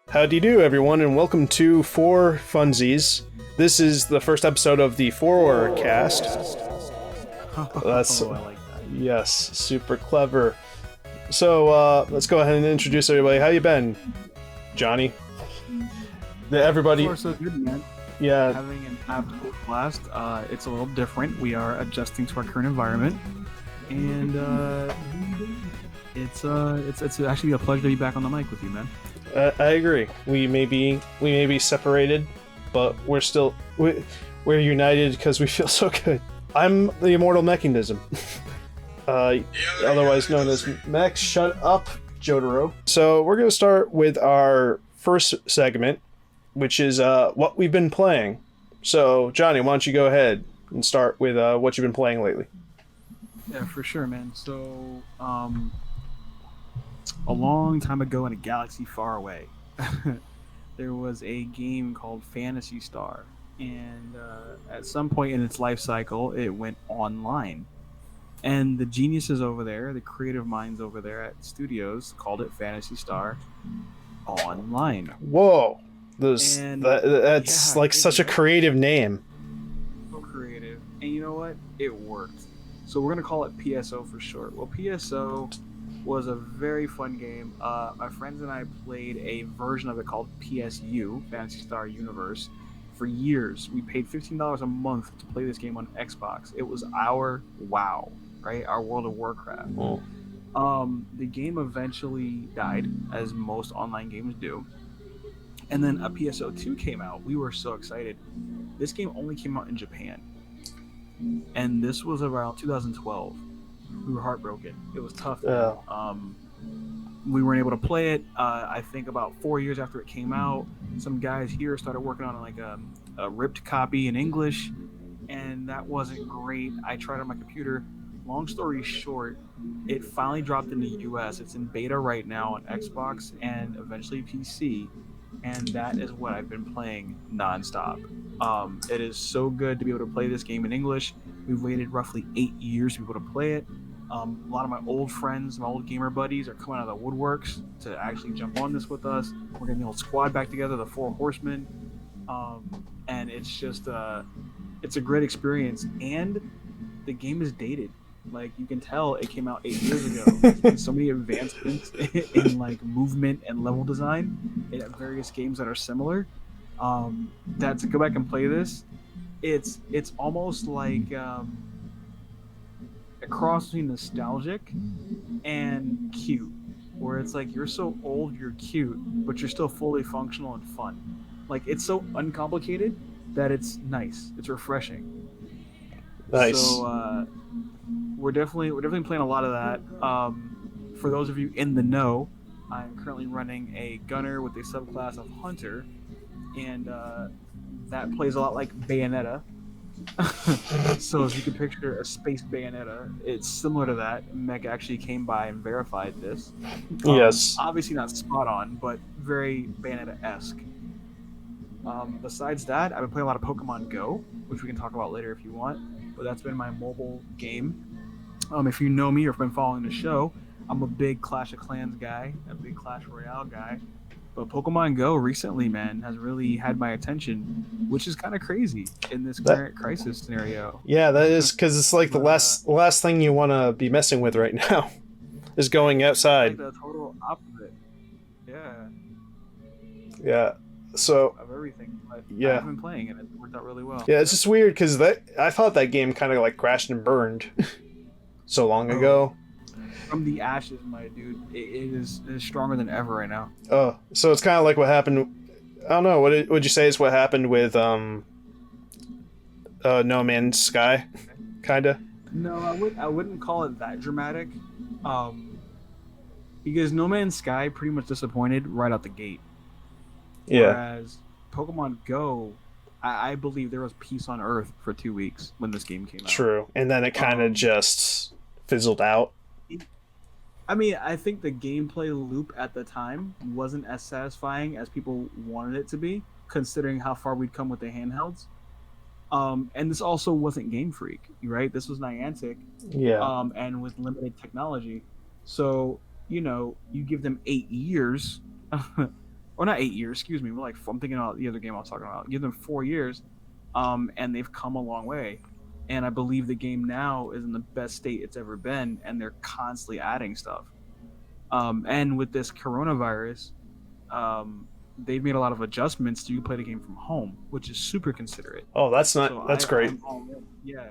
Howdy do, everyone, and welcome to Four Funsies. This is the first episode of the Forecast. That's I like that. yes, super clever. So let's go ahead and introduce everybody. How you been, Johnny? Everybody, So far, so good, man. yeah, Having an absolute blast. It's a little different. We are adjusting to our current environment, and it's actually a pleasure to be back on the mic with you, man. I agree. We may be separated, but we're united because we feel so good. I'm the immortal mechanism. Otherwise known as Mech. Shut up, Jotaro. So we're going to start with our first segment, which is what we've been playing. So, Johnny, why don't you go ahead and start with what you've been playing lately? Yeah, for sure, man. So, a long time ago in a galaxy far away, there was a game called Phantasy Star. And at some point in its life cycle, it went online. And the geniuses over there, the creative minds over there at studios, called it Phantasy Star Online. Whoa, that's Yeah, like such a creative name. So creative. And you know what? It worked. So we're going to call it PSO for short. Well, PSO was a very fun game. My friends and I played a version of it called PSU, Phantasy Star Universe, for years. We paid $15 a month to play this game on Xbox. It was our WoW, right? Our World of Warcraft. Oh. The game eventually died, as most online games do. And then a PSO 2 came out. We were so excited. This game only came out in Japan. And this was around 2012. We were heartbroken. It was tough. We weren't able to play it. I think about 4 years after it came out, some guys here started working on like a ripped copy in English, and that wasn't great. I tried on my computer. Long story short, it finally dropped in the US. It's in beta right now on Xbox and eventually PC, and that is what I've been playing nonstop. It is so good to be able to play this game in English. We've waited roughly 8 years to be able to play it. A lot of my old friends, my old gamer buddies are coming out of the woodworks to actually jump on this with us. We're getting the old squad back together, the Four Horsemen, and it's just it's a great experience. And the game is dated. Like, you can tell it came out 8 years ago. There's been so many advancements in like movement and level design in various games that are similar. That to go back and play this, it's almost like a cross between nostalgic and cute, where it's like you're so old you're cute, but you're still fully functional and fun. Like, it's so uncomplicated that it's nice. It's refreshing. Nice. So we're definitely playing a lot of that. For those of you in the know, I'm currently running a gunner with a subclass of hunter, and that plays a lot like Bayonetta. So if you can picture a space Bayonetta, it's similar to that. Mech actually came by and verified this. Yes. Obviously not spot on, but very Bayonetta-esque. Besides that, I've been playing a lot of Pokemon Go, which we can talk about later if you want. But that's been my mobile game. If you know me or have been following the show, I'm a big Clash of Clans guy, a big Clash Royale guy. But Pokemon Go recently, man, has really had my attention, which is kind of crazy in this current crisis scenario. Yeah, that is because it's like the last thing you want to be messing with right now is going outside. Like the total opposite. Yeah. Yeah. So of everything. But yeah, I've been playing and it worked out really well. Yeah, it's just weird because I thought that game kind of like crashed and burned so long ago. From the ashes, my dude, it is stronger than ever right now. Oh, so it's kind of like what happened. I don't know. What would you say is what happened with No Man's Sky, kind of? No, I wouldn't call it that dramatic, because No Man's Sky pretty much disappointed right out the gate. Yeah. Whereas Pokemon Go, I believe there was peace on Earth for 2 weeks when this game came out. True, and then it kind of just fizzled out. I mean, I think the gameplay loop at the time wasn't as satisfying as people wanted it to be, considering how far we'd come with the handhelds. And this also wasn't Game Freak, right? This was Niantic, and with limited technology. So, you give them 8 years or not 8 years, excuse me. We're like, I'm thinking about the other game I was talking about. Give them 4 years, and they've come a long way. And I believe the game now is in the best state it's ever been, and they're constantly adding stuff. And with this coronavirus, they've made a lot of adjustments to you play the game from home, which is super considerate. Oh, that's not So that's great. I'm all in. Yeah,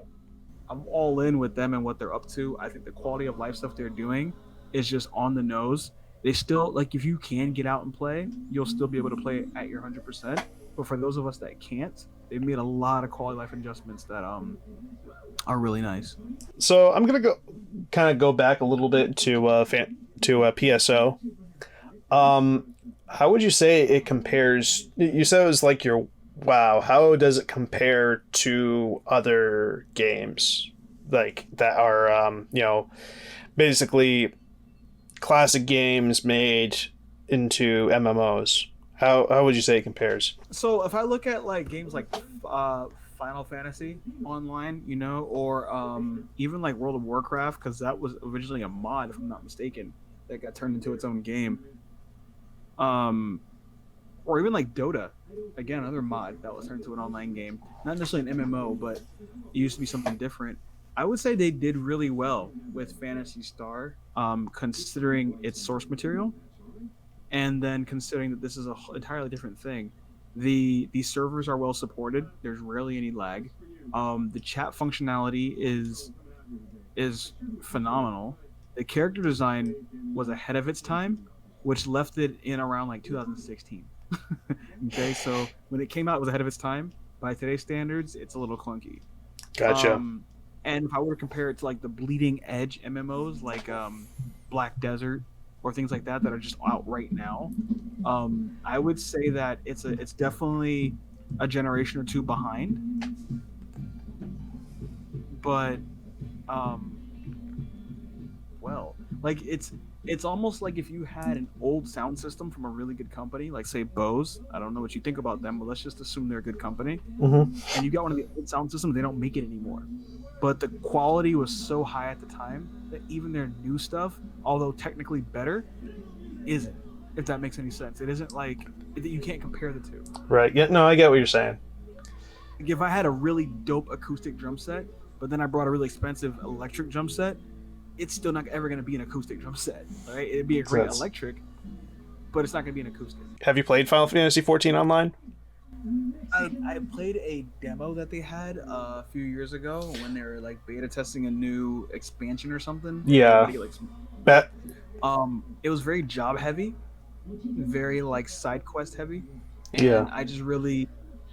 I'm all in with them and what they're up to. I think the quality of life stuff they're doing is just on the nose. They still like if you can get out and play, you'll still be able to play at your 100%. But for those of us that can't, they've made a lot of quality life adjustments that are really nice. So I'm gonna go back a little bit to PSO. How would you say it compares? You said it was like your wow. How does it compare to other games like that are basically classic games made into MMOs? How would you say it compares? So if I look at like games like Final Fantasy Online, or even like World of Warcraft, because that was originally a mod, if I'm not mistaken, that got turned into its own game. Or even like Dota, again, another mod that was turned into an online game. Not necessarily an MMO, but it used to be something different. I would say they did really well with Phantasy Star, considering its source material, and then considering that this is an entirely different thing. The servers are well supported. There's rarely any lag. The chat functionality is phenomenal. The character design was ahead of its time, which left it in around like 2016. Okay, so when it came out, it was ahead of its time. By today's standards, it's a little clunky. Gotcha. And if I were to compare it to like the bleeding edge MMOs, like Black Desert or things like that are just out right now, I would say that it's definitely a generation or two behind. But like it's almost like if you had an old sound system from a really good company, like say Bose. I don't know what you think about them, but let's just assume they're a good company. Mm-hmm. And you got one of the old sound systems, they don't make it anymore. But the quality was so high at the time that even their new stuff, although technically better, isn't. If that makes any sense, it isn't like you can't compare the two. Right. Yeah. No, I get what you're saying. Like if I had a really dope acoustic drum set, but then I brought a really expensive electric drum set, it's still not ever going to be an acoustic drum set, right? It'd be a great electric, but it's not going to be an acoustic. Have you played Final Fantasy 14 online? I played a demo that they had a few years ago when they were like beta testing a new expansion or something. Yeah. Bet. It was very job heavy, very like side quest heavy. And yeah.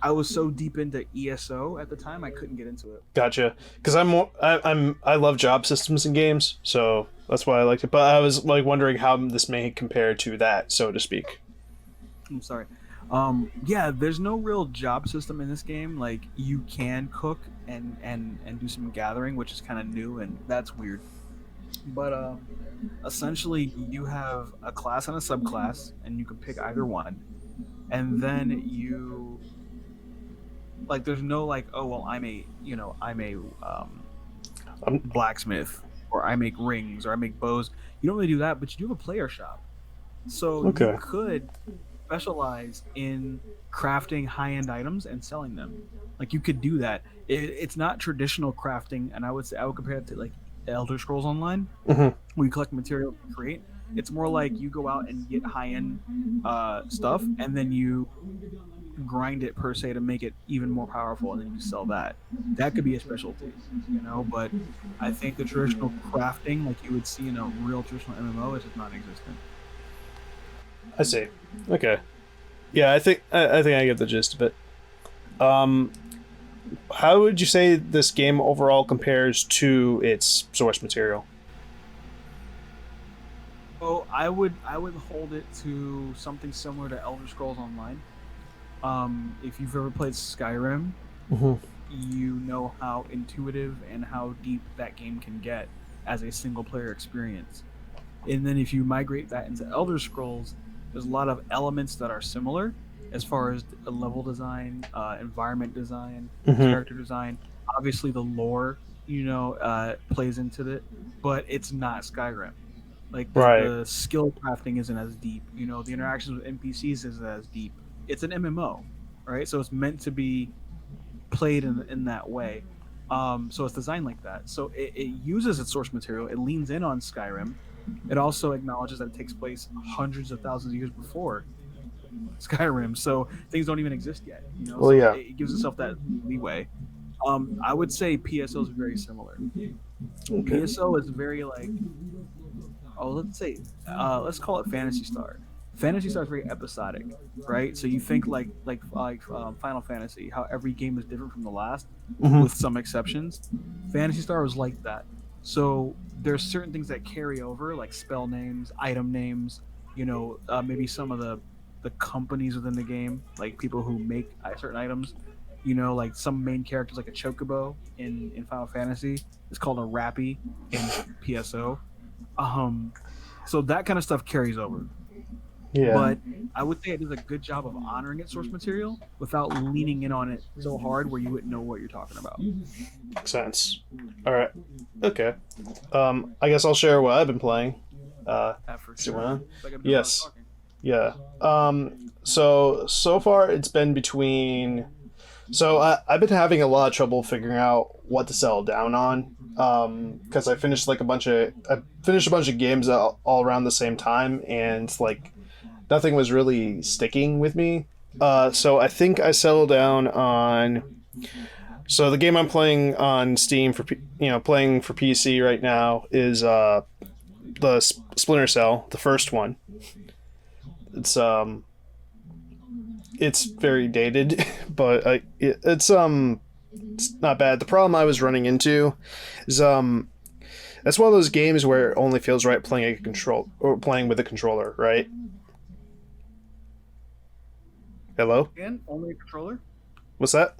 I was so deep into ESO at the time, I couldn't get into it. Gotcha. Because I love job systems in games, so that's why I liked it. But I was like wondering how this may compare to that, so to speak. I'm sorry. Yeah, there's no real job system in this game. Like you can cook and do some gathering, which is kind of new and that's weird. But essentially, you have a class and a subclass, and you can pick either one, and then you. Like there's no like, oh well, I'm a blacksmith, or I make rings, or I make bows. You don't really do that, but you do have a player shop, so okay. You could specialize in crafting high-end items and selling them. Like you could do that. It's not traditional crafting, and I would compare it to like Elder Scrolls Online, mm-hmm. where you collect material to create. It's more like you go out and get high-end stuff, and then you grind it per se to make it even more powerful, and then you sell that. That could be a specialty, but I think the traditional crafting like you would see in a real traditional MMO is just non-existent. I see. Okay. Yeah, I think I get the gist of it. How would you say this game overall compares to its source material? Oh, I would hold it to something similar to Elder Scrolls Online. If you've ever played Skyrim, mm-hmm. you know how intuitive and how deep that game can get as a single player experience. And then if you migrate that into Elder Scrolls, there's a lot of elements that are similar as far as level design, environment design, mm-hmm. character design. Obviously the lore, plays into it, but it's not Skyrim. Like Right. the skill crafting isn't as deep. You know, the interactions with NPCs isn't as deep. It's an MMO, right? So it's meant to be played in that way. So it's designed like that. So it uses its source material. It leans in on Skyrim. It also acknowledges that it takes place hundreds of thousands of years before Skyrim. So things don't even exist yet. You know, Well, so yeah. it gives itself that leeway. I would say PSO is very similar. Okay. PSO is very like, oh, let's call it Fantasy Star. Fantasy Star is very episodic, right? So you think like Final Fantasy, how every game is different from the last, Hmm. with some exceptions. Fantasy Star was like that. So there's certain things that carry over, like spell names, item names. Maybe some of the companies within the game, like people who make certain items. Like some main characters, like a chocobo in Final Fantasy, is called a rappy in PSO. Um, so that kind of stuff carries over. Yeah. But I would say it does a good job of honoring its source material without leaning in on it so hard where you wouldn't know what you're talking about. Makes sense. All right. Okay. I guess I'll share what I've been playing. For See sure. what? It's like I'm doing a lot of Yes. talking. Yeah. So far it's been between. So I've been having a lot of trouble figuring out what to settle down on. Because I finished a bunch of games all around the same time, and like nothing was really sticking with me. So I think I settled down on. So the game I'm playing on Steam playing for PC right now is the Splinter Cell, the first one. It's it's very dated, but it's not bad. The problem I was running into is that's one of those games where it only feels right playing with a controller, right? Hello? And only a controller? What's that?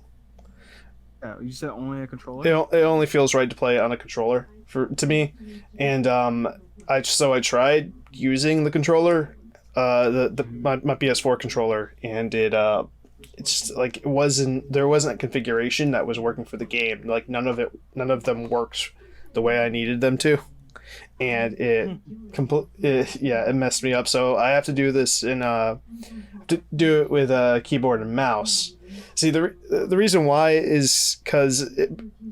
You said only a controller? It only feels right to play on a controller to me, and I tried using the controller, my PS4 controller, and it's like there wasn't a configuration that was working for the game. Like none of them worked the way I needed them to, and it messed me up. So I have to do this to do it with a keyboard and mouse. See, the reason why is because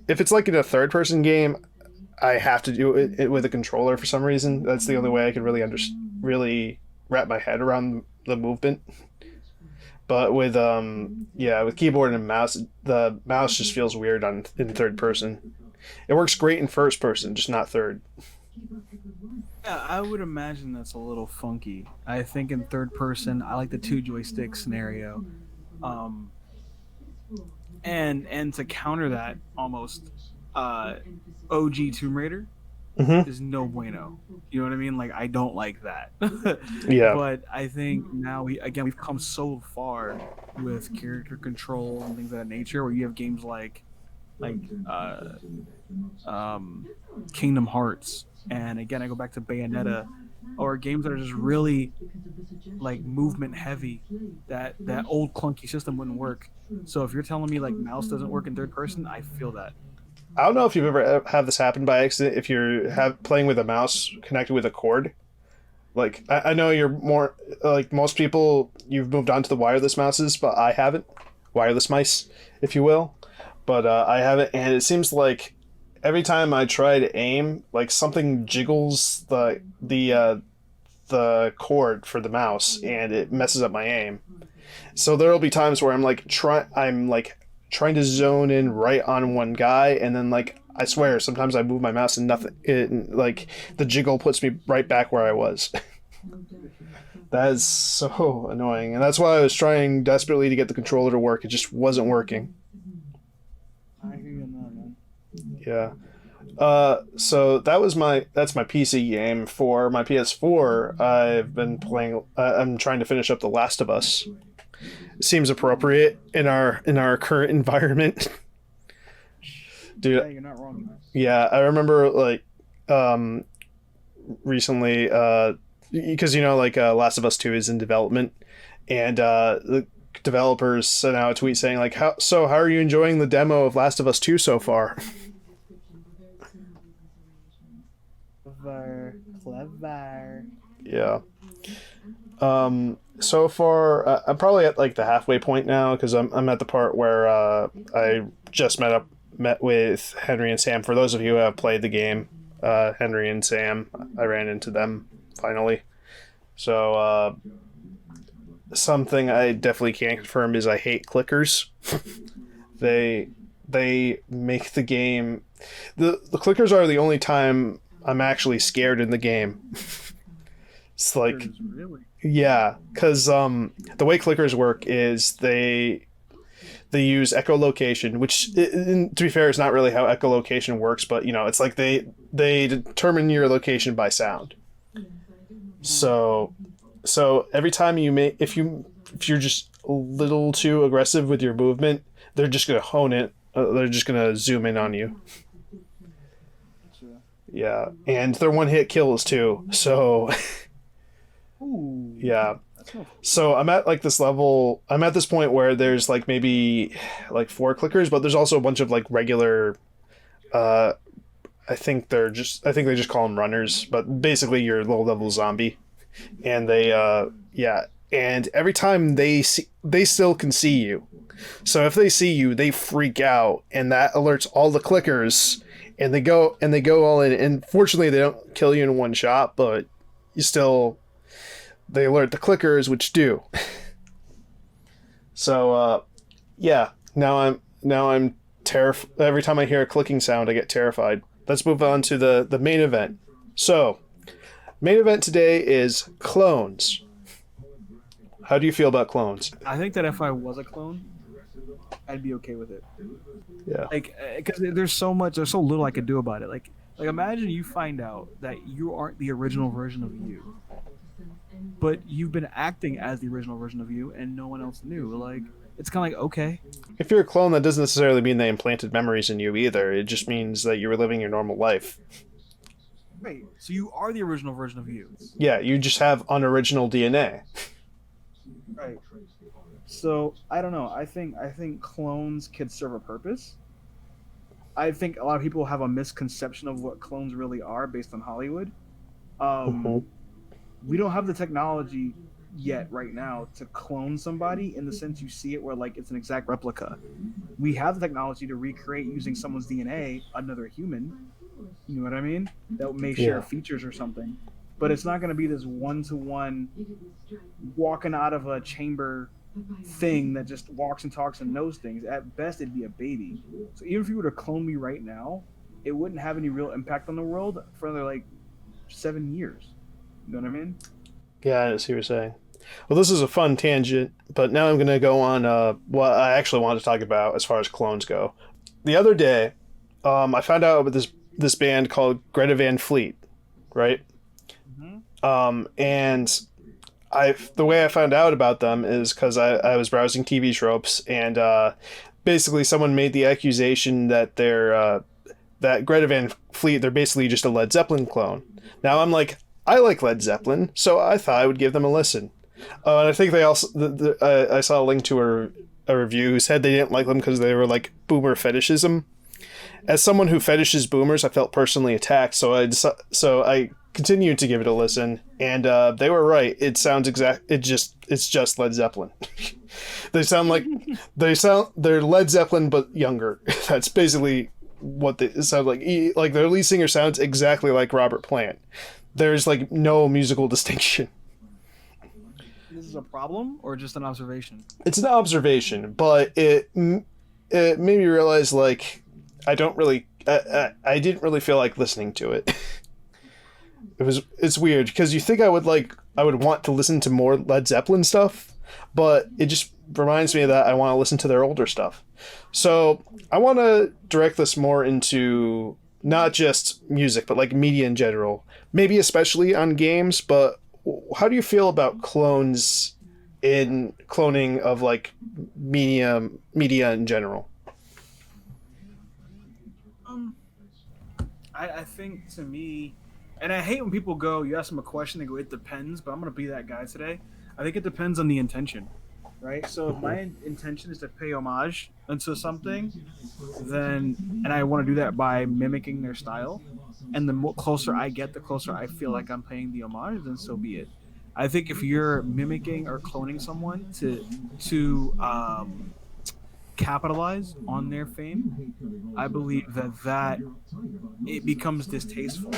if it's like in a third person game, I have to do it with a controller for some reason. That's the only way I can really wrap my head around the movement. But with keyboard and mouse, the mouse just feels weird in third person. It works great in first person, just not third. Yeah, I would imagine that's a little funky. I think in third person, I like the two joystick scenario. Um, and to counter that, almost OG Tomb Raider Mm-hmm. is no bueno. You know what I mean? Like I don't like that. Yeah. But I think now we've come so far with character control and things of that nature, where you have games like um, Kingdom Hearts, and again I go back to Bayonetta, or games that are just really like movement heavy. That old clunky system wouldn't work. So if you're telling me like mouse doesn't work in third person, I feel that. I don't know if you've ever have this happen by accident. If you're playing with a mouse connected with a cord, like I know you're more like most people. You've moved on to the wireless mouses, but I haven't. Wireless mice, if you will. But I haven't, and it seems like every time I try to aim, like something jiggles the cord for the mouse, and it messes up my aim. So there'll be times where I'm like trying to zone in right on one guy, and then like I swear sometimes I move my mouse and nothing. Like the jiggle puts me right back where I was. That is so annoying, and that's why I was trying desperately to get the controller to work. It just wasn't working. I hear you on that, man. Yeah. So that's my PC game. For my PS4, I've been playing. I'm trying to finish up The Last of Us. Seems appropriate in our current environment. Dude, Yeah, you're not wrong. yeah, I remember like recently because like Last of Us 2 is in development, and the developers sent out a tweet saying like how are you enjoying the demo of Last of Us 2 so far? Clever. Yeah. So far, I'm probably at like the halfway point now because I'm at the part where I just met with Henry and Sam. For those of you who have played the game, Henry and Sam, I ran into them finally. So something I definitely can't confirm is I hate clickers. they they make the game. The clickers are the only time I'm actually scared in the game. It's like, Really? yeah, because the way clickers work is they use echolocation, which to be fair is not really how echolocation works, but you know it's like they determine your location by sound. So every time you make if you're just a little too aggressive with your movement, they're just gonna hone it. They're just gonna zoom in on you. Yeah, and they're one hit kills too. So Ooh. yeah. That's no. So I'm at like this level. I'm at this point where there's like maybe like 4 clickers, but there's also a bunch of like regular. Uh, I think they just call them runners, but basically you're a low level zombie, and they yeah. And every time they still can see you. So if they see you, they freak out, and that alerts all the clickers, and they go all in. And fortunately, they don't kill you in one shot, but you still they alert the clickers, which do. So yeah, now I'm terrified. Every time I hear a clicking sound, I get terrified. Let's move on to the main event. So, main event today is clones. How do you feel about clones? I think that if I was a clone, I'd be okay with it. Yeah. Like, because there's so little I could do about it. Like imagine you find out that you aren't the original version of you, but you've been acting as the original version of you, and no one else knew. Like, it's kind of like, okay, If you're a clone, that doesn't necessarily mean they implanted memories in you either. It just means that you were living your normal life. wait, so you are the original version of you, Yeah, you just have unoriginal DNA. right? So I don't know. I think clones could serve a purpose. I think a lot of people have a misconception of what clones really are based on Hollywood. Mhm. We don't have the technology yet right now to clone somebody in the sense you see it where like it's an exact replica. We have the technology to recreate using someone's DNA another human. You know what I mean? That may share Yeah. features or something, but it's not going to be this one-to-one walking out of a chamber thing that just walks and talks and knows things. At best, it'd be a baby. So even if you were to clone me right now, it wouldn't have any real impact on the world for another like 7 years. You know what I mean? Yeah, I see what you're saying. Well, this is a fun tangent, but now I'm going to go on what I actually wanted to talk about as far as clones go. The other day, I found out about this band called Greta Van Fleet, right? And the way I found out about them is because I was browsing TV tropes, and basically someone made the accusation that that Greta Van Fleet, they're basically just a Led Zeppelin clone. Now I'm like, I like Led Zeppelin, so I thought I would give them a listen. And I think they also I saw a link to a review who said they didn't like them because they were like boomer fetishism. As someone who fetishes boomers, I felt personally attacked, so I continued to give it a listen, and they were right. It sounds it's just Led Zeppelin. They're Led Zeppelin but younger. That's basically what they sound like. Like their lead singer sounds exactly like Robert Plant. There's like no musical distinction. This is a problem or just an observation? It's an observation, but it made me realize like I didn't really feel like listening to it. It's weird because you think I would want to listen to more Led Zeppelin stuff, but it just reminds me that I want to listen to their older stuff. So I want to direct this more into not just music, but like media in general, maybe especially on games. But how do you feel about clones in cloning of like media in general? I think to me, and I hate when people go, you ask them a question, they go, it depends, but I'm going to be that guy today. I think it depends on the intention, right? So if my intention is to pay homage into something, then, and I want to do that by mimicking their style, and the closer I get, the closer I feel like I'm paying the homage, then so be it. I think if you're mimicking or cloning someone to capitalize on their fame, I believe that it becomes distasteful.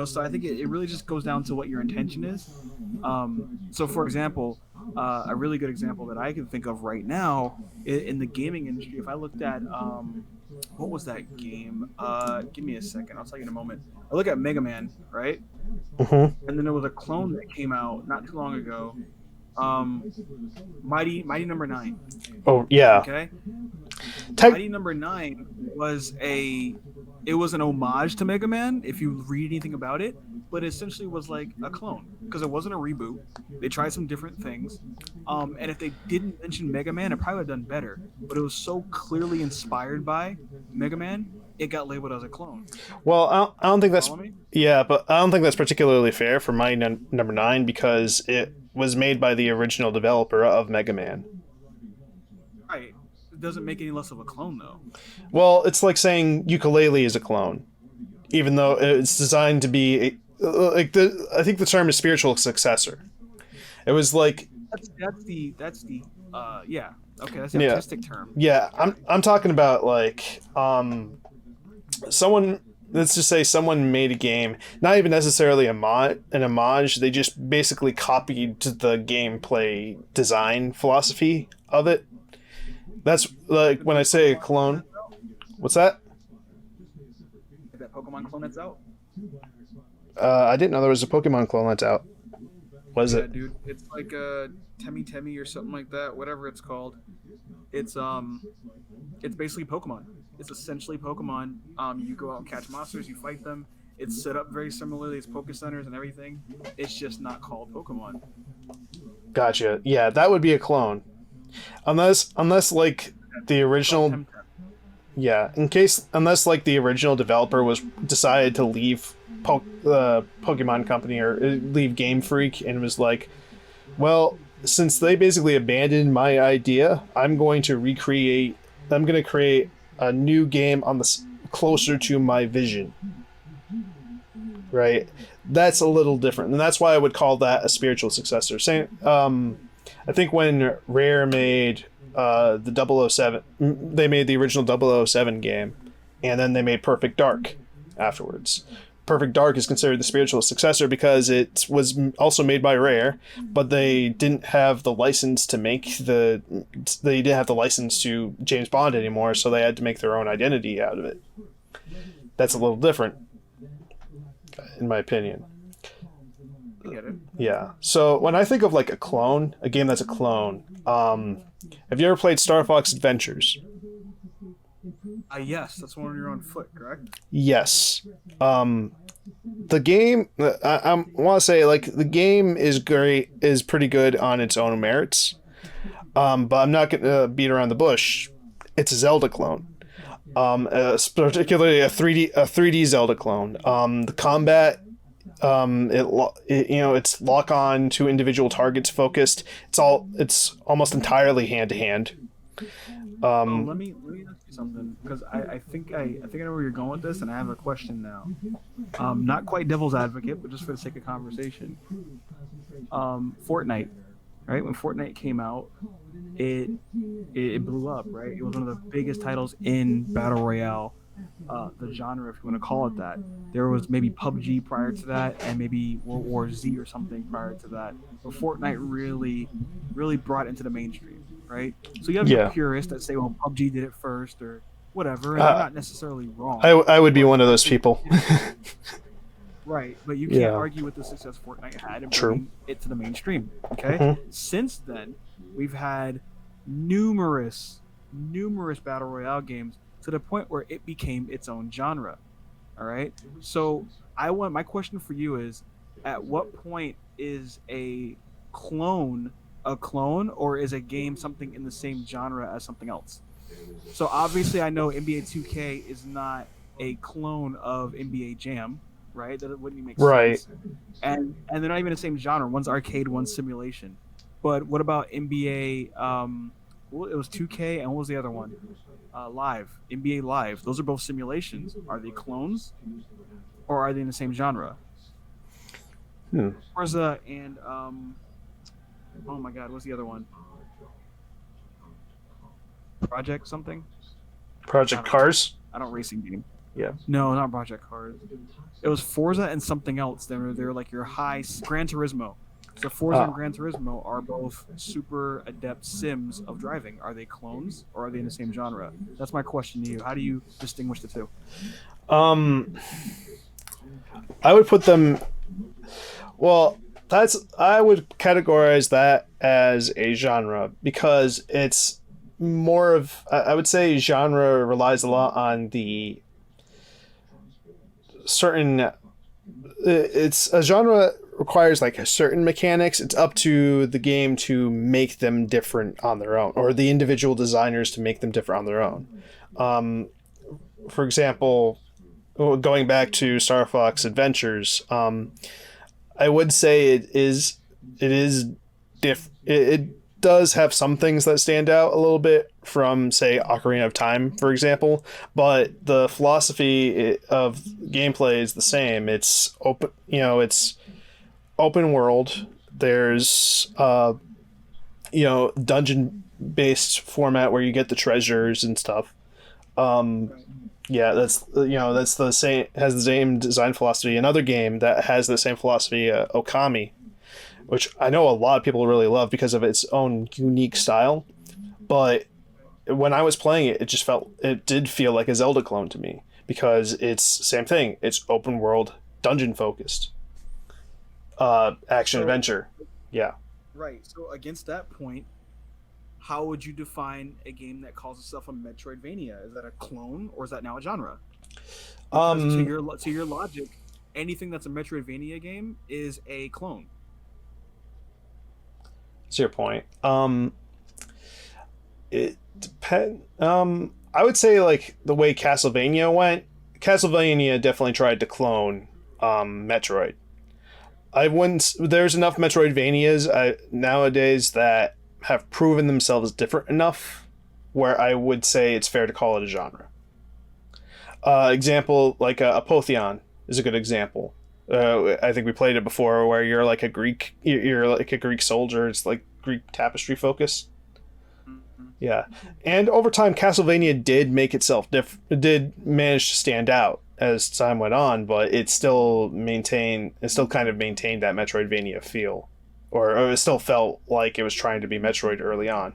So I think it really just goes down to what your intention is. So for example, a really good example that I can think of right now in the gaming industry, if I looked at what was that game? Give me a second, I'll tell you in a moment. I look at Mega Man, right? And then there was a clone that came out not too long ago. Mighty Number 9. Oh yeah. Okay. Mighty Number 9 was an homage to Mega Man if you read anything about it, but it essentially was like a clone because it wasn't a reboot. They tried some different things, and if they didn't mention Mega Man, it probably would have done better. But it was so clearly inspired by Mega Man, it got labeled as a clone. Well, I don't think that's but I don't think that's particularly fair for Mighty Number 9 because it was made by the original developer of Mega Man. Right. It doesn't make any less of a clone, though. Well, it's like saying Ukulele is a clone, even though it's designed to be I think the term is spiritual successor. It was like that's the yeah, okay, that's the artistic term. Yeah, I'm talking about like someone. Let's just say someone made a game, not even necessarily an homage. They just basically copied the gameplay design philosophy of it. That's like when I say a clone. What's that? Is that Pokemon clone that's out? I didn't know there was a Pokemon clone that's out. Was it? Dude. It's like Temi or something like that. Whatever it's called. It's basically Pokemon. It's essentially Pokemon. You go out and catch monsters, you fight them. It's set up very similarly. It's Poke Centers and everything. It's just not called Pokemon. Gotcha. Yeah, that would be a clone. Unless like the original. Yeah, unless like the original developer decided to leave Pokemon Company or leave Game Freak and was like, well, since they basically abandoned my idea, I'm going to create a new game on closer to my vision. Right? That's a little different, and that's why I would call that a spiritual successor. I think when Rare made the 007, they made the original 007 game, and then they made Perfect Dark afterwards. Perfect Dark is considered the spiritual successor because it was also made by Rare, but they didn't have the license to James Bond anymore, so they had to make their own identity out of it. That's a little different, in my opinion. I get it. Yeah. So when I think of like a game that's a clone, have you ever played Star Fox Adventures? Yes, that's one you're on foot, correct? Yes. The game, I want to say, like, the game is pretty good on its own merits. But I'm not going to beat around the bush. It's a Zelda clone. Particularly a 3D Zelda clone. The combat, it's lock on to individual targets focused. It's almost entirely hand to hand. Let me ask you something, because I think I know where you're going with this, and I have a question now. Not quite devil's advocate, but just for the sake of conversation. Fortnite, right? When Fortnite came out, it blew up, right? It was one of the biggest titles in Battle Royale, the genre, if you want to call it that. There was maybe PUBG prior to that, and maybe World War Z or something prior to that. But Fortnite really brought it into the mainstream, right? So you have your purists that say, well, PUBG did it first or whatever, and they're not necessarily wrong. I would be one of those people. Right, but you can't argue with the success Fortnite had and bringing it to the mainstream, okay? Mm-hmm. Since then, we've had numerous Battle Royale games to the point where it became its own genre, all right? So my question for you is, at what point is a clone, or is a game something in the same genre as something else? So obviously I know NBA 2K is not a clone of NBA Jam, right? That wouldn't even make sense. Right. And they're not even the same genre. One's arcade, one's simulation. But what about NBA? It was 2K, and what was the other one? Live. NBA Live. Those are both simulations. Are they clones? or are they in the same genre? Hmm. Forza and oh my God, what's the other one? Project something? I Project don't know. Cars. I don't racing game. Yeah. No, not Project Cars. It was Forza and something else. They're like your Gran Turismo. So Forza and Ah. Gran Turismo are both super adept sims of driving. Are they clones or are they in the same genre? That's my question to you. How do you distinguish the two? Um, I would put them. Well, I would categorize that as a genre because it's more of. I would say genre relies a lot on the certain. It's a genre requires like a certain mechanics. It's up to the game to make them different on their own, or the individual designers to make them different on their own. Um, for example, going back to Star Fox Adventures, I would say it is it does have some things that stand out a little bit from say Ocarina of Time, for example, but the philosophy of gameplay is the same. It's open, it's open world. There's dungeon based format where you get the treasures and stuff. Um, yeah, that's the same, has the same design philosophy. Another game that has the same philosophy, Okami, which I know a lot of people really love because of its own unique style. But when I was playing it, it did feel like a Zelda clone to me because it's same thing. It's open world, dungeon focused, action So adventure. Yeah. right. So against that point, how would you define a game that calls itself a Metroidvania? Is that a clone or is that now a genre? Because Um, to your logic, anything that's a Metroidvania game is a clone. to your point. It depend. I would say like the way Castlevania went. Castlevania definitely tried to clone Metroid. I wouldn't. There's enough Metroidvanias nowadays that have proven themselves different enough where I would say it's fair to call it a genre. Example like Apotheon is a good example. I think we played it before, where you're like a Greek, you're like a Greek soldier. It's like Greek tapestry focus. Mm-hmm. Yeah, and over time, Castlevania did make itself did manage to stand out as time went on, but it still kind of maintained that Metroidvania feel, or it still felt like it was trying to be Metroid early on.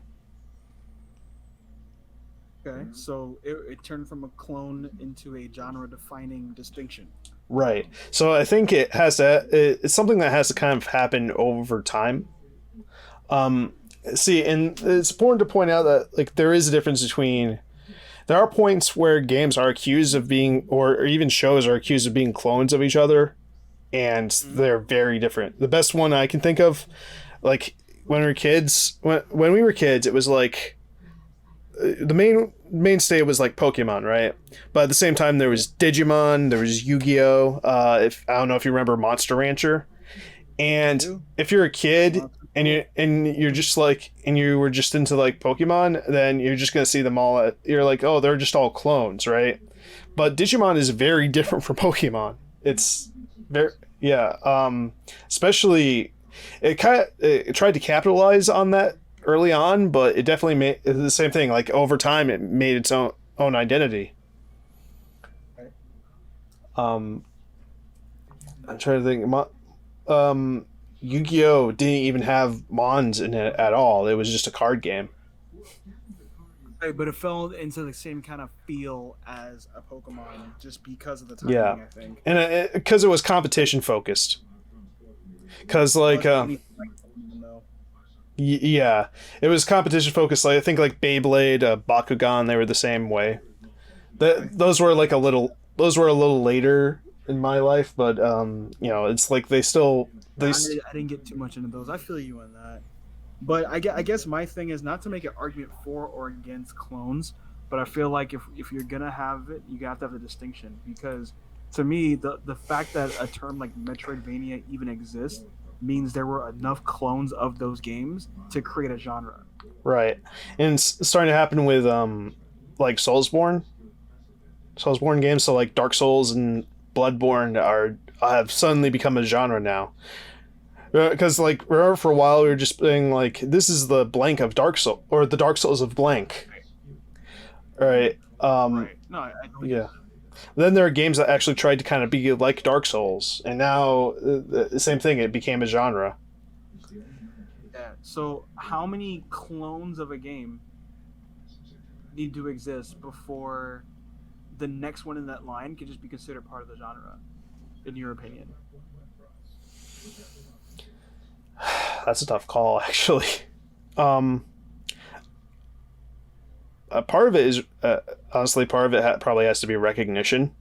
Okay, so it turned from a clone into a genre-defining distinction. Right. So I think it's something that has to kind of happen over time. Um, See, and it's important to point out that like there is a difference between there are points where games are accused of being, or even shows are accused of being clones of each other, and Mm-hmm. they're very different. The best one I can think of, like when we were kids, it was like the mainstay was like Pokemon, right? But at the same time, there was Digimon, there was Yu-Gi-Oh. If I don't know if you remember Monster Rancher, I and do. if you're a kid Monster and Cool. you're just like and you were just into like Pokemon, then you're just gonna see them all. You're like, oh, they're just all clones, right? But Digimon is very different from Pokemon. It's very yeah. Especially it tried to capitalize on that early on, but it definitely made the same thing. Like over time, it made its own identity. Right. Um, I'm trying to think. Yu-Gi-Oh didn't even have Mons in it at all. It was just a card game. Right, but it fell into the same kind of feel as a Pokemon just because of the Yeah, timing, I think. and because it was competition focused. Because It like wasn't anything like Pokemon, though. yeah, it was competition focused. Like I think like Beyblade, Bakugan, they were the same way. Okay. Those were like those were a little later in my life, but it's like they I didn't get too much into those. I feel you on that. But I guess my thing is not to make an argument for or against clones, but I feel like if you're gonna have it, you have to have the distinction because to me the fact that a term like Metroidvania even exists means there were enough clones of those games to create a genre. right, and it's starting to happen with like Soulsborne games, so like Dark Souls and Bloodborne have suddenly become a genre now. Because like remember for a while we were just being like, this is the blank of Dark Souls, or the Dark Souls of blank. Right. Right. No, I don't Yeah. Then there are games that actually tried to kind of be like Dark Souls, and now the same thing. It became a genre. Yeah. So how many clones of a game need to exist before the next one in that line can just be considered part of the genre, in your opinion? That's a tough call, actually. Part of it is honestly, part of it probably has to be recognition.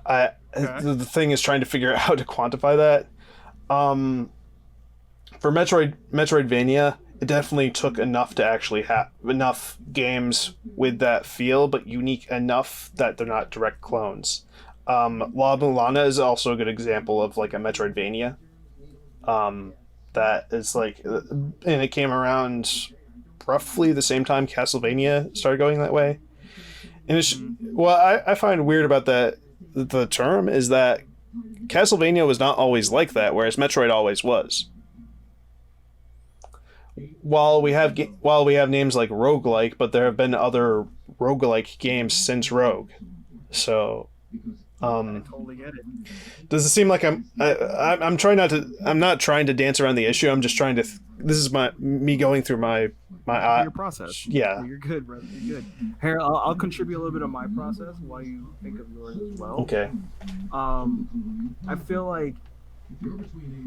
The thing is trying to figure out how to quantify that. For Metroidvania, it definitely took enough to actually have enough games with that feel, but unique enough that they're not direct clones. La Mulana is also a good example of like a Metroidvania. That is like, and it came around roughly the same time Castlevania started going that way. And it's what I find weird about that the term is that Castlevania was not always like that, whereas Metroid always was. While we have names like roguelike, but there have been other roguelike games since Rogue. So I totally get it. does it seem like I'm trying not to, I'm not trying to dance around the issue. I'm just trying to this is me going through my your process. Yeah. You're good, brother. You're good. Here, I'll contribute a little bit of my process while you think of yours as well. Okay. I feel like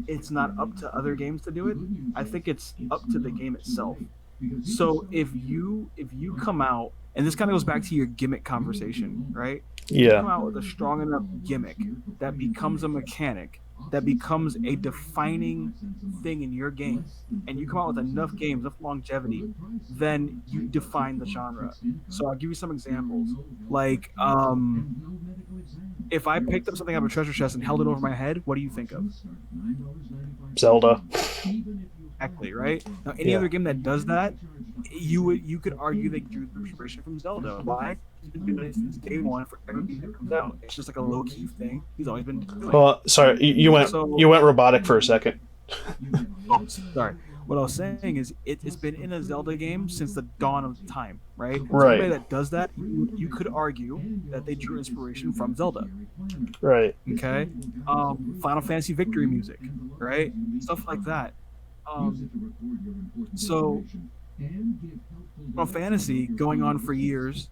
it's not up to other games to do it. I think it's up to the game itself. So if you come out, and this kind of goes back to your gimmick conversation, right? You come out with a strong enough gimmick that becomes a mechanic, that becomes a defining thing in your game, and you come out with enough games, enough longevity, then you define the genre. So I'll give you some examples. Like, if I picked up something out of a treasure chest and held it over my head, what do you think of? Zelda. Exactly, right? Now, any other game that does that, you could argue they drew the inspiration from Zelda. Why? He's been doing it since day one for everything that comes out. It's just like a low key thing he's always been doing. Well, sorry, you went robotic for a second. Oh, sorry. What I was saying is it's been in a Zelda game since the dawn of time, right? So Right. anybody that does that, you could argue that they drew inspiration from Zelda. Right. Okay? Final Fantasy victory music, right? Stuff like that. So Final Fantasy going on for years,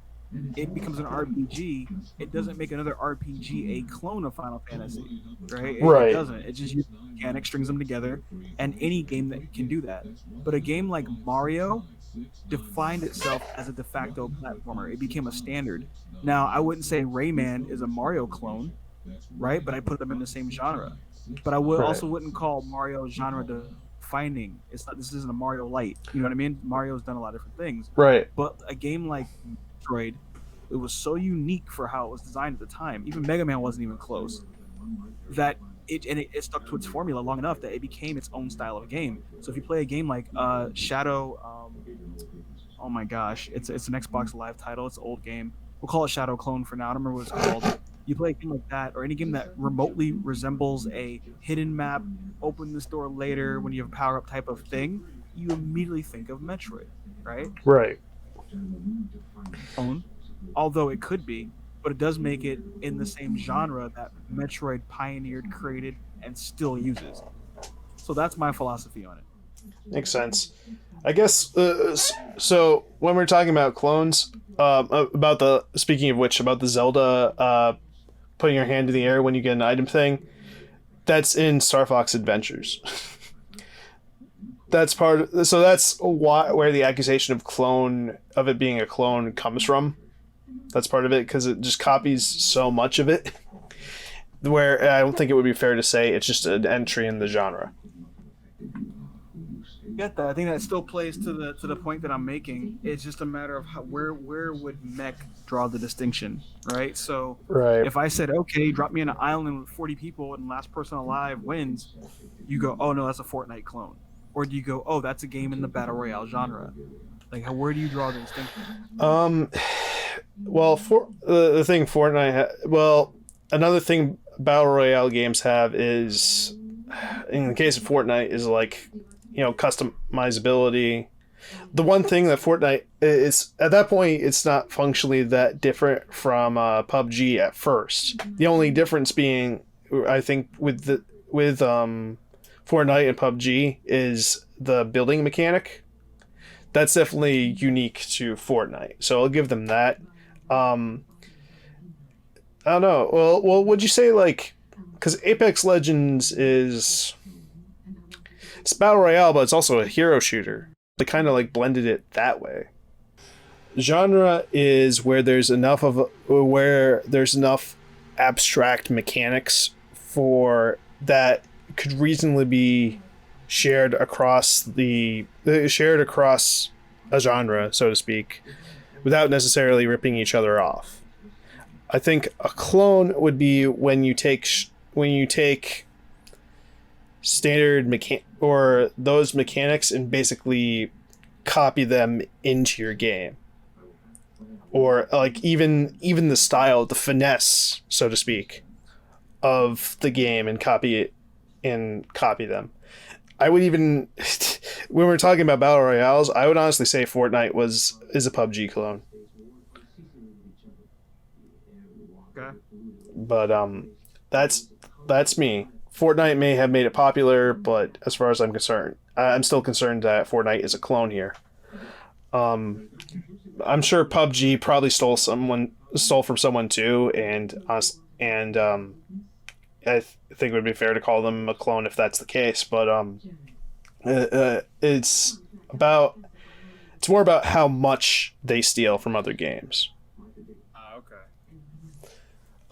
it becomes an RPG. It doesn't make another RPG a clone of Final Fantasy, right? It doesn't. It just uses mechanics, strings them together, and any game that can do that. But a game like Mario defined itself as a de facto platformer. It became a standard. Now, I wouldn't say Rayman is a Mario clone, right? But I put them in the same genre. But I also wouldn't call Mario genre defining. It's not. This isn't a Mario Light. You know what I mean? Mario's done a lot of different things. Right. But a game like Metroid, it was so unique for how it was designed at the time. Even Mega Man wasn't even close. That it stuck to its formula long enough that it became its own style of game. So if you play a game like Shadow, oh my gosh, it's an Xbox Live title. It's an old game. We'll call it Shadow Clone for now. I don't remember what it's called. You play a game like that, or any game that remotely resembles a hidden map, open this door later when you have a power-up type of thing, you immediately think of Metroid, right? Right. Although it could be, but it does make it in the same genre that Metroid pioneered, created, and still uses. So that's my philosophy on it. Makes sense. I guess, so when we're talking about clones, speaking of which, about the Zelda, putting your hand in the air when you get an item thing, that's in Star Fox Adventures. That's where the accusation of it being a clone comes from. That's part of it, because it just copies so much of it, where I don't think it would be fair to say it's just an entry in the genre. Get that? I think that still plays to the point that I'm making. It's just a matter of where would Mech draw the distinction, right? So if I said, okay, drop me on an island with 40 people and last person alive wins, you go, oh no, that's a Fortnite clone. Or do you go, oh, that's a game in the battle royale genre? Like, where do you draw the distinction? Well, for the thing another thing battle royale games have is, in the case of Fortnite, is like, customizability. The one thing that Fortnite is, at that point, it's not functionally that different from PUBG at first. The only difference being, I think, with Fortnite and PUBG is the building mechanic. That's definitely unique to Fortnite, so I'll give them that. I don't know. Well, would you say, like, because Apex Legends it's battle royale, but it's also a hero shooter. They kind of like blended it that way. Genre is where there's enough abstract mechanics for that could reasonably be shared across a genre, so to speak, without necessarily ripping each other off. I think a clone would be when you take standard or those mechanics and basically copy them into your game, or like even the style, the finesse, so to speak, of the game, and copy them. I would even when we're talking about battle royales, I would honestly say Fortnite is a PUBG clone. Okay. But that's me. Fortnite may have made it popular, but as far as I'm concerned, I'm still concerned that Fortnite is a clone here. I'm sure PUBG probably stole from someone too, and I think it would be fair to call them a clone if that's the case. But it's more about how much they steal from other games. Okay.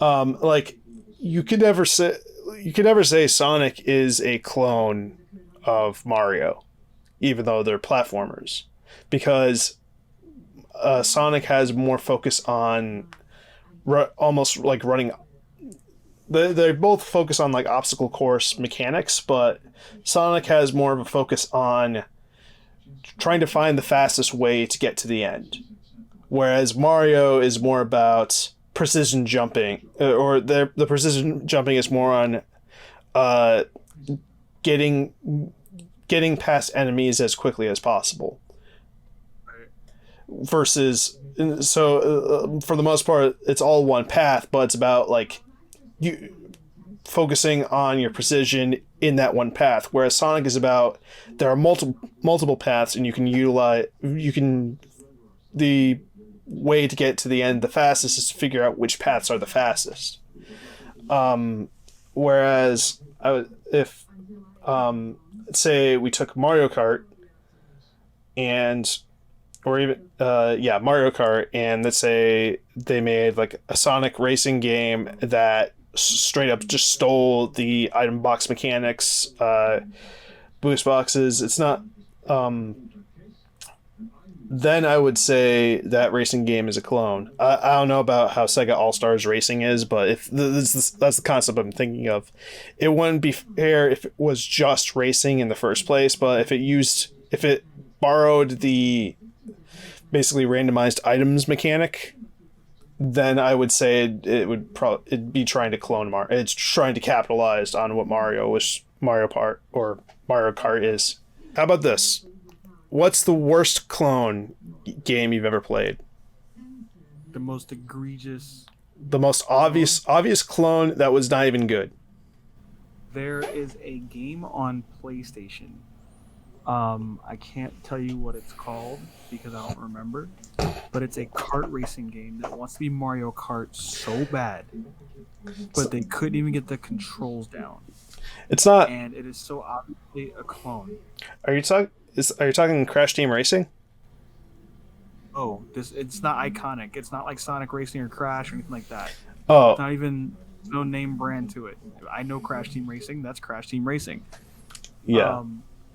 Like you could never say Sonic is a clone of Mario, even though they're platformers, because Sonic has more focus on almost like running. They both focus on like obstacle course mechanics, but Sonic has more of a focus on trying to find the fastest way to get to the end, whereas Mario is more about precision jumping, or the precision jumping is more on getting past enemies as quickly as possible. Versus, for the most part, it's all one path, but it's about like you focusing on your precision in that one path. Whereas Sonic is about there are multiple paths, and you can the way to get to the end the fastest is to figure out which paths are the fastest. Whereas if say we took Mario Kart Mario Kart, and let's say they made like a Sonic racing game that straight up just stole the item box mechanics, boost boxes. It's not. Then I would say that racing game is a clone. I don't know about how Sega All Stars Racing is, but if that's the concept I'm thinking of, it wouldn't be fair if it was just racing in the first place. But if it borrowed the basically randomized items mechanic, then I would say it'd be trying to clone Mario. It's trying to capitalize on what Mario Kart is. How about this? What's the worst clone game you've ever played? The most egregious. The most obvious clone that was not even good. There is a game on PlayStation. I can't tell you what it's called because I don't remember. But it's a kart racing game that wants to be Mario Kart so bad, but they couldn't even get the controls down. It's not, and it is so obviously a clone. Are you talking Crash Team Racing? Oh, it's not iconic. It's not like Sonic Racing or Crash or anything like that. Oh, it's not even no name brand to it. I know Crash Team Racing. That's Crash Team Racing. Yeah.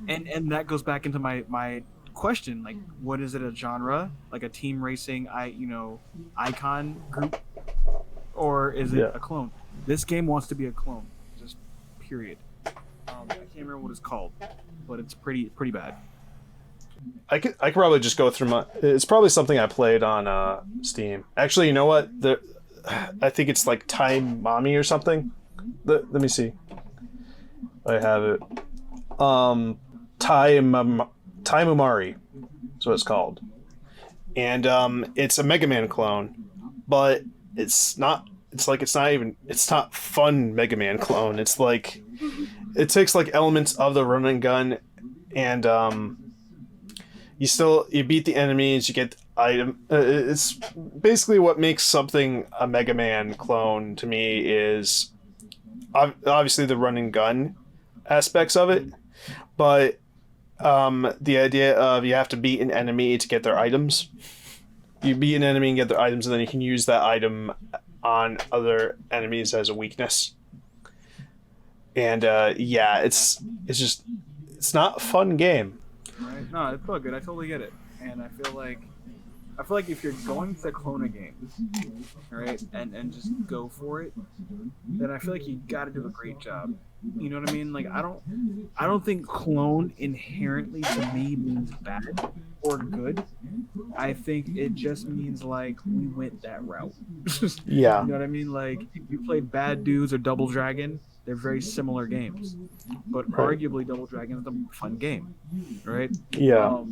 And that goes back into my question, like, what is it, a genre, like a team racing icon group, or is it a clone? This game wants to be a clone, just period. I can't remember what it's called, but it's pretty bad. I could probably just go through my. It's probably something I played on Steam. Actually, you know what? I think it's like Time Mommy or something. Let me see. I have it. Taimumari is what it's called, and it's a Mega Man clone, but it's not. It's not fun Mega Man clone. It's like it takes like elements of the run and gun, and you beat the enemies, you get item. It's basically what makes something a Mega Man clone to me is obviously the run and gun aspects of it, but the idea of you have to beat an enemy to get their items. You beat an enemy and get their items, and then you can use that item on other enemies as a weakness. And it's not a fun game. Right? No, it's all good. I totally get it, and I feel like if you're going to clone a game, right, and just go for it, then I feel like you got to do a great job. You know what I mean? Like I don't think clone inherently to me means bad or good. I think it just means like we went that route. Yeah. You know what I mean? Like you played Bad Dudes or Double Dragon, they're very similar games, but arguably Double Dragon is a fun game, right? Yeah.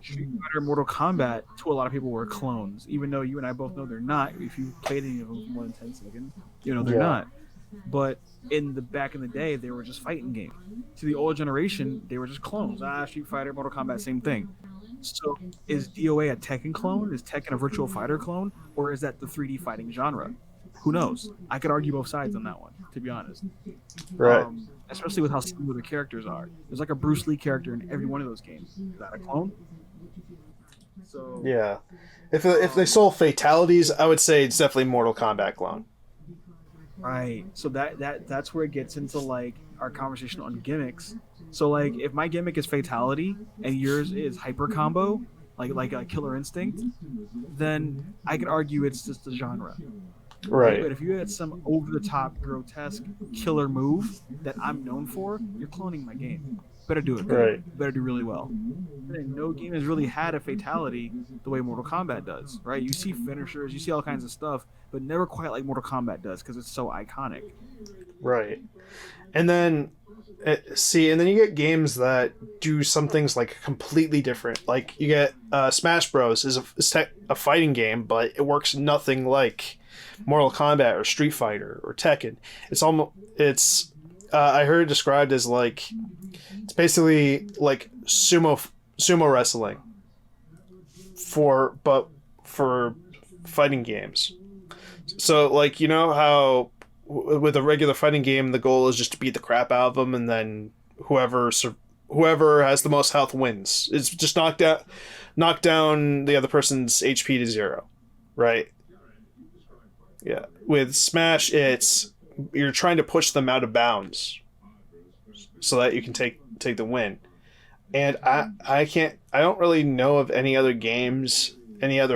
Street Fighter, Mortal Kombat, to a lot of people were clones, even though you and I both know they're not. If you played any of them for more than 10 seconds, you know they're not. But back in the day, they were just fighting games. To the older generation, they were just clones. Street Fighter, Mortal Kombat, same thing. So is DOA a Tekken clone? Is Tekken a Virtual Fighter clone? Or is that the 3D fighting genre? Who knows? I could argue both sides on that one, to be honest. Right. Especially with how similar the characters are. There's like a Bruce Lee character in every one of those games. Is that a clone? So yeah. If they sold fatalities, I would say it's definitely Mortal Kombat clone. Right. So that's where it gets into like our conversation on gimmicks. So like if my gimmick is fatality and yours is hyper combo, like a Killer Instinct, then I could argue it's just the genre. Right. But if you had some over the top grotesque killer move that I'm known for, you're cloning my game. Better do it good. Right. Better do really well. And no game has really had a fatality the way Mortal Kombat does, right? You see finishers, you see all kinds of stuff, but never quite like Mortal Kombat does because it's so iconic. Right. And then and then you get games that do some things like completely different. Like you get Smash Bros is a fighting game, but it works nothing like Mortal Kombat or Street Fighter or Tekken. I heard it described as like it's basically like sumo wrestling for fighting games. So like you know how with a regular fighting game the goal is just to beat the crap out of them, and then whoever has the most health wins. It's just knock down the other person's HP to 0, right? Yeah. With Smash, you're trying to push them out of bounds so that you can take the win. And I don't really know of any other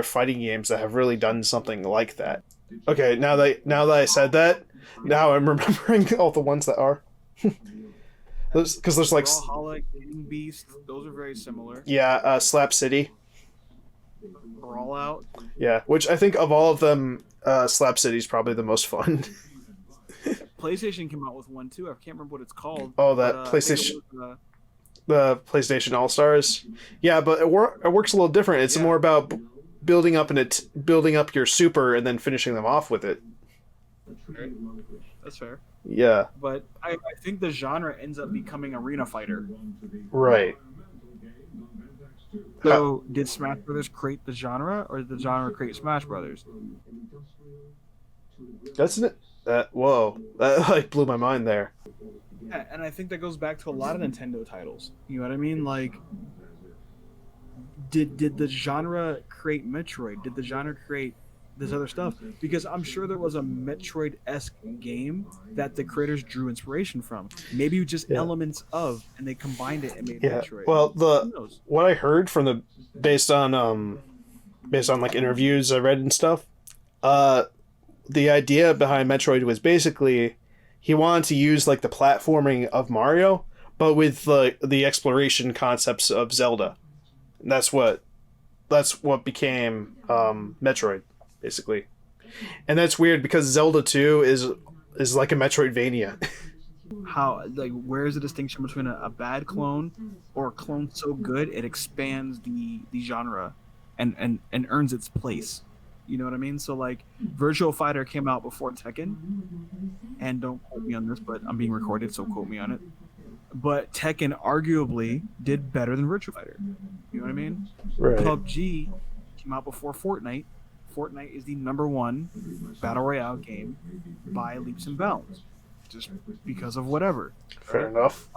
fighting games that have really done something like that. Okay, now that I said that, now I'm remembering all the ones that are. Because there's like Brawlhalla, Game Beast, those are very similar. Yeah, Slap City. Brawlout. Yeah, which I think of all of them, Slap City is probably the most fun. PlayStation came out with one too. I can't remember what it's called. Oh, that PlayStation. The PlayStation All Stars. Yeah, but it works a little different. It's more about building up your super and then finishing them off with it. Okay. That's fair. Yeah. But I think the genre ends up becoming arena fighter. Right. So did Smash Brothers create the genre, or did the genre create Smash Brothers? Whoa, that like blew my mind there. Yeah, and I think that goes back to a lot of Nintendo titles. You know what I mean? Like, did the genre create Metroid? Did the genre create this other stuff? Because I'm sure there was a Metroid-esque game that the creators drew inspiration from. Maybe just elements of, and they combined it and made Metroid. Well, what I heard from based on like interviews I read and stuff, the idea behind Metroid was basically he wanted to use like the platforming of Mario, but with the exploration concepts of Zelda. And that's what became Metroid, basically. And that's weird because Zelda 2 is like a Metroidvania. How, like, where is the distinction between a bad clone or a clone so good it expands the genre and earns its place? You know what I mean? So like, Virtual Fighter came out before Tekken, and don't quote me on this, but I'm being recorded, so quote me on it. But Tekken arguably did better than Virtual Fighter. You know what I mean? Right. PUBG came out before Fortnite. Fortnite is the #1 battle royale game by leaps and bounds, just because of whatever. Fair enough.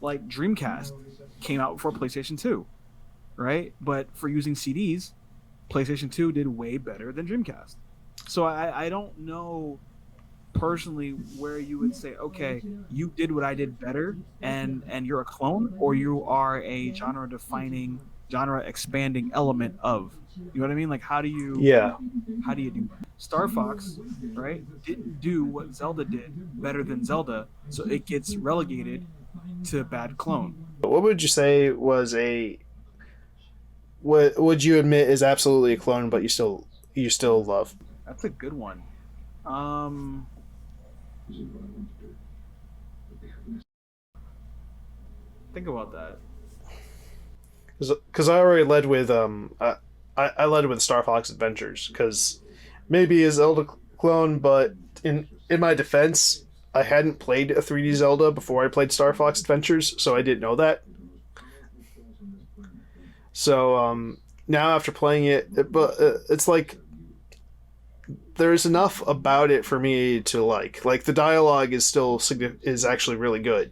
Like Dreamcast came out before PlayStation 2, right? But for using CDs, PlayStation 2 did way better than Dreamcast. So I don't know personally where you would say, okay, you did what I did better, and you're a clone, or you are a genre defining, genre expanding element of. You know what I mean? Like, how do you do Star Fox, right? Didn't do what Zelda did better than Zelda, so it gets relegated to bad clone. What would you say was what would you admit is absolutely a clone, but you still love? That's a good one. Think about that. Because I already led with I led with Star Fox Adventures, because maybe a Zelda clone, but in my defense, I hadn't played a 3D Zelda before I played Star Fox Adventures, so I didn't know that. So now after playing it, it's like there's enough about it for me to like. Like, the dialogue is actually really good.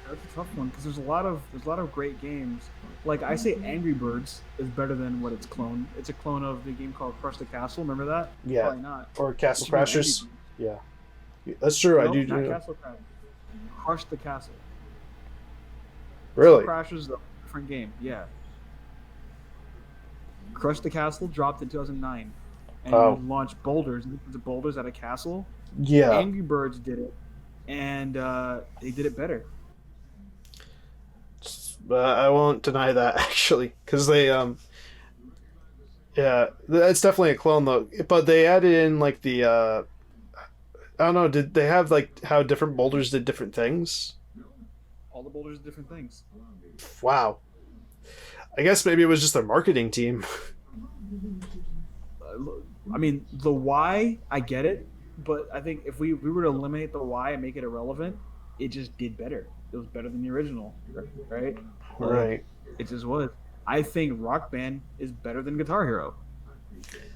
That's a tough one because there's a lot of great games. Like, I say Angry Birds is better than what its clone. It's a clone of the game called Crush the Castle. Remember that? Yeah. Probably not. Or Castle Crashers. Yeah. That's true. Nope, I do. Not Castle Crash. Crush the Castle. Really? Crash is a different game. Yeah. Crush the Castle dropped in 2009, and you launched boulders. The boulders at a castle. Yeah. Angry Birds did it, and they did it better. I won't deny that, actually, because they yeah, it's definitely a clone though. But they added in like the I don't know. Did they have like how different boulders did different things? All the boulders did different things. Wow. I guess maybe it was just their marketing team. I mean, the why, I get it, but I think if we were to eliminate the why and make it irrelevant, it just did better. It was better than the original, right? Right. It just was. I think Rock Band is better than Guitar Hero.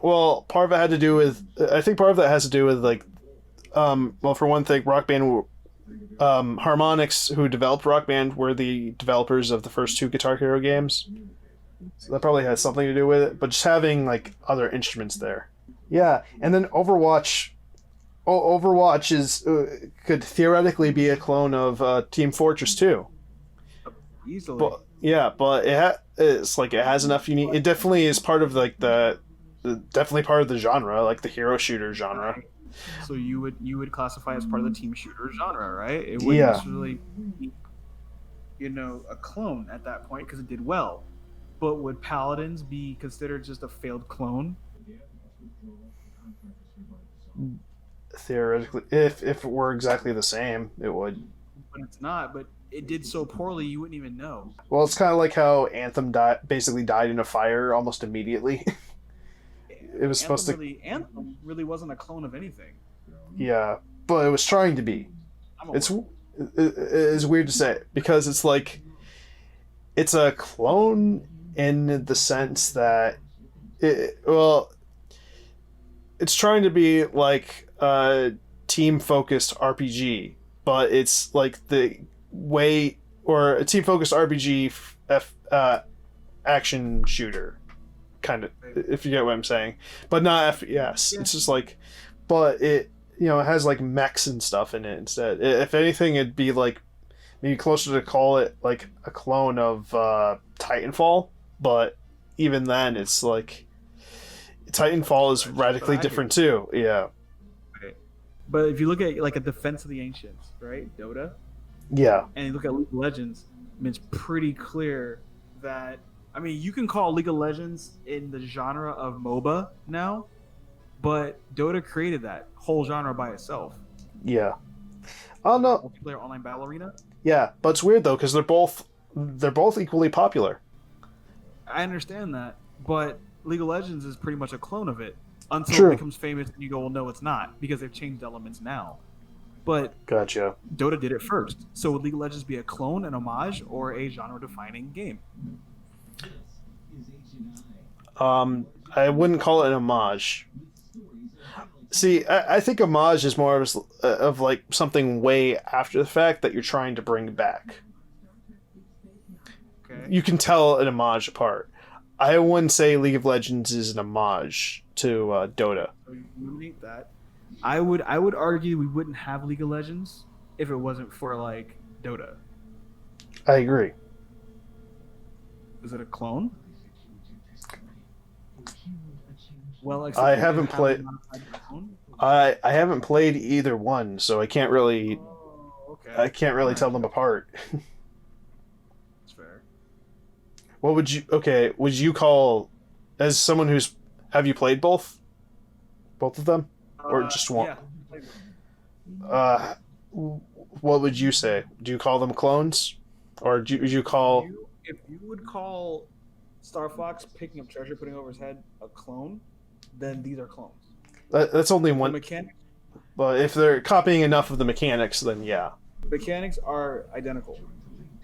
Well, part of it had to do with. I think part of that has to do with like, well, for one thing, Rock Band, Harmonix, who developed Rock Band, were the developers of the first 2 Guitar Hero games. So that probably has something to do with it. But just having like other instruments there. Yeah, and then Overwatch. Overwatch could theoretically be a clone of Team Fortress 2. Easily. But, yeah, but it's like it has enough unique. It definitely is part of like definitely part of the genre, like the hero shooter genre. So you would classify as part of the team shooter genre, right? It wouldn't necessarily be, a clone at that point because it did well. But would Paladins be considered just a failed clone? Theoretically, if it were exactly the same, it would. But it's not. But it did so poorly, you wouldn't even know. Well, it's kind of like how Anthem basically died in a fire almost immediately. It was supposed to. Anthem really wasn't a clone of anything. Yeah, but it was trying to be. It's weird to say because it's like it's a clone in the sense that it's trying to be like a team-focused RPG, but it's like the way or a team-focused RPG action shooter, kind of, if you get what I'm saying, but not FPS. Yeah. It's just like, but it it has like mechs and stuff in it instead. If anything, it'd be like maybe closer to call it like a clone of Titanfall, but even then, it's like Titanfall is radically different too. Yeah. But if you look at like a Defense of the Ancients, right, Dota. Yeah. And you look at League of Legends, mean, it's pretty clear that I mean you can call League of Legends in the genre of MOBA now, but Dota created that whole genre by itself. Yeah. Oh no. Multiplayer online battle arena. Yeah, but it's weird though because they're both equally popular. I understand that, but League of Legends is pretty much a clone of it until True. it becomes famous and you go, well, no, it's not because they've changed elements now. But Gotcha. Dota did it first. So would League of Legends be a clone, an homage, or a genre-defining game? I wouldn't call it an homage. See, I think homage is more of like something way after the fact that you're trying to bring back. Okay. You can tell an homage apart. I wouldn't say League of Legends is an homage to Dota. So you eliminate that. I would argue we wouldn't have League of Legends if it wasn't for like Dota. I agree. Is it a clone? Well, I haven't played. I haven't played either one, so I can't really. Oh, okay. I can't really tell them apart. That's fair. What would you? Okay, would you call, as someone who's, have you played both of them, or just one? Yeah. What would you say? Do you call them clones, or would you call? If you would call Star Fox picking up treasure, putting over his head a clone, then these are clones. That's only The one. mechanics, But if they're copying enough of the mechanics, then yeah. mechanics are identical.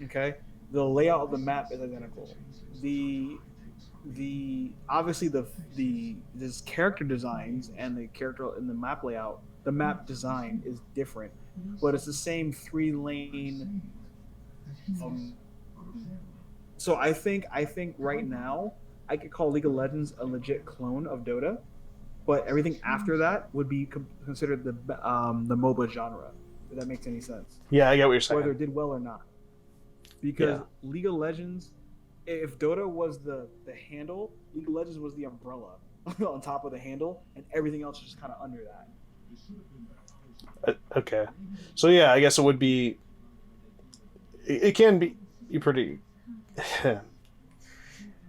Okay, the layout of the map is identical. The obviously this character designs and the character in the map layout, the map design is different, but it's the same 3-lane. So I think right now I could call League of Legends a legit clone of Dota, but everything after that would be considered the MOBA genre. If that makes any sense. Yeah, I get what you're saying. Whether it did well or not, because League of Legends, if Dota was the handle, League of Legends was the umbrella on top of the handle, and everything else is just kind of under that. Okay, so yeah, I guess it would be. It can be pretty.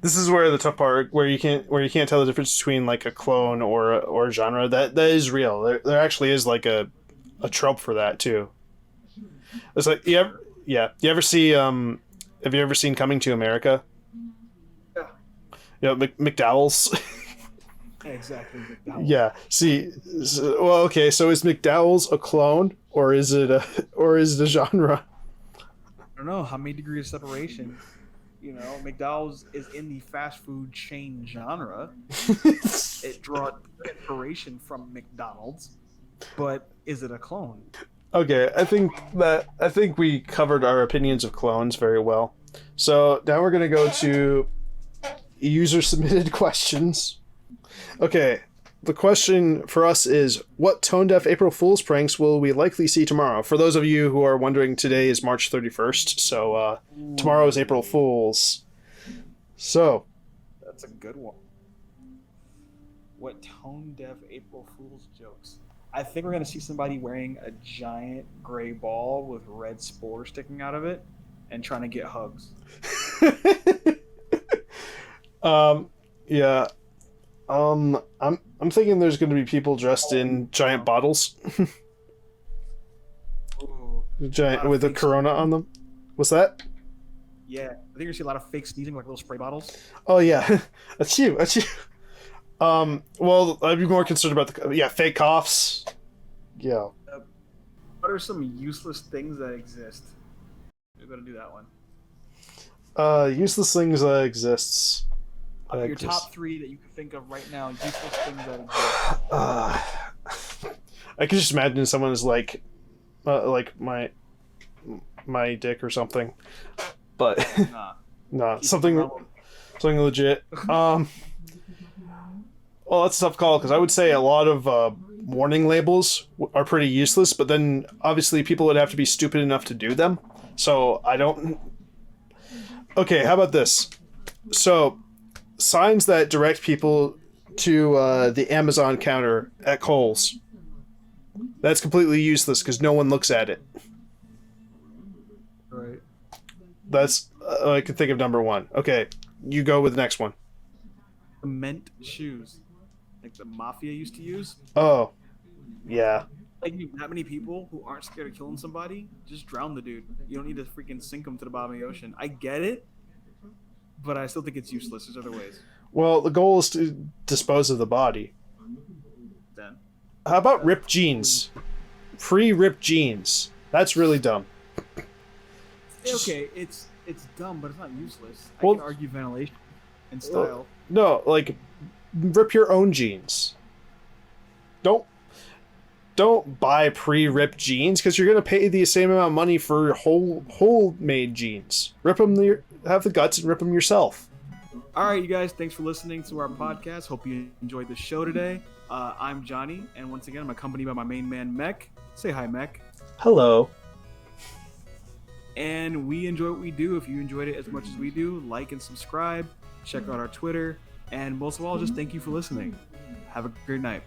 This is where the tough part, where you can't tell the difference between like a clone or a genre. That is real. There actually is like a trope for that too. It's like you ever see have you ever seen Coming to America? Yeah. You know, McDowell's. Exactly. Yeah. See, well, okay. So is McDowell's a clone, or is it a genre? I don't know how many degrees of separation. You know, McDonald's is in the fast food chain genre. It draws inspiration from McDonald's, but is it a clone? Okay, I think we covered our opinions of clones very well. So now we're gonna go to user submitted questions. Okay, the question for us is, what tone-deaf April Fool's pranks will we likely see tomorrow? For those of you who are wondering, today is March 31st, so tomorrow is April Fool's. So That's a good one. What tone-deaf April Fool's jokes? I think we're going to see somebody wearing a giant gray ball with red spores sticking out of it and trying to get hugs. Yeah. I'm thinking there's going to be people dressed in giant bottles, Ooh. giant with a Corona on them. What's that? Yeah, I think you're gonna see a lot of fake sneezing, like little spray bottles. Oh yeah, that's you. Well, I'd be more concerned about the fake coughs. Yeah. What are some useless things that exist? We're gonna do that one. Useless things that exists. Your top 3 that you can think of right now, useless things that exist. I could just imagine someone is like my dick or something, but nah, something legit. Well, that's a tough call because I would say a lot of warning labels are pretty useless, but then obviously people would have to be stupid enough to do them. So I don't. Okay, how about this? So signs that direct people to the Amazon counter at Kohl's. That's completely useless because no one looks at it. Right. That's I can think of number one. Okay, you go with the next one. Cement shoes, like the mafia used to use. Oh, yeah. Like that many people who aren't scared of killing somebody, just drown the dude. You don't need to freaking sink him to the bottom of the ocean. I get it, but I still think it's useless. There's other ways. Well, the goal is to dispose of the body. Then, How about ripped jeans? Pre-ripped jeans. That's really dumb. okay, it's dumb, but it's not useless. Well- I can argue ventilation and style. No, like rip your own jeans. Don't buy pre-ripped jeans because you're gonna pay the same amount of money for whole made jeans. Rip them. Have the guts and rip them yourself. All right, you guys, thanks for listening to our podcast. Hope you enjoyed the show today. I'm Johnny, and once again, I'm accompanied by my main man, Mech. Say hi, Mech. Hello. And we enjoy what we do. If you enjoyed it as much as we do, like and subscribe. Check out our Twitter. And most of all, just thank you for listening. Have a great night.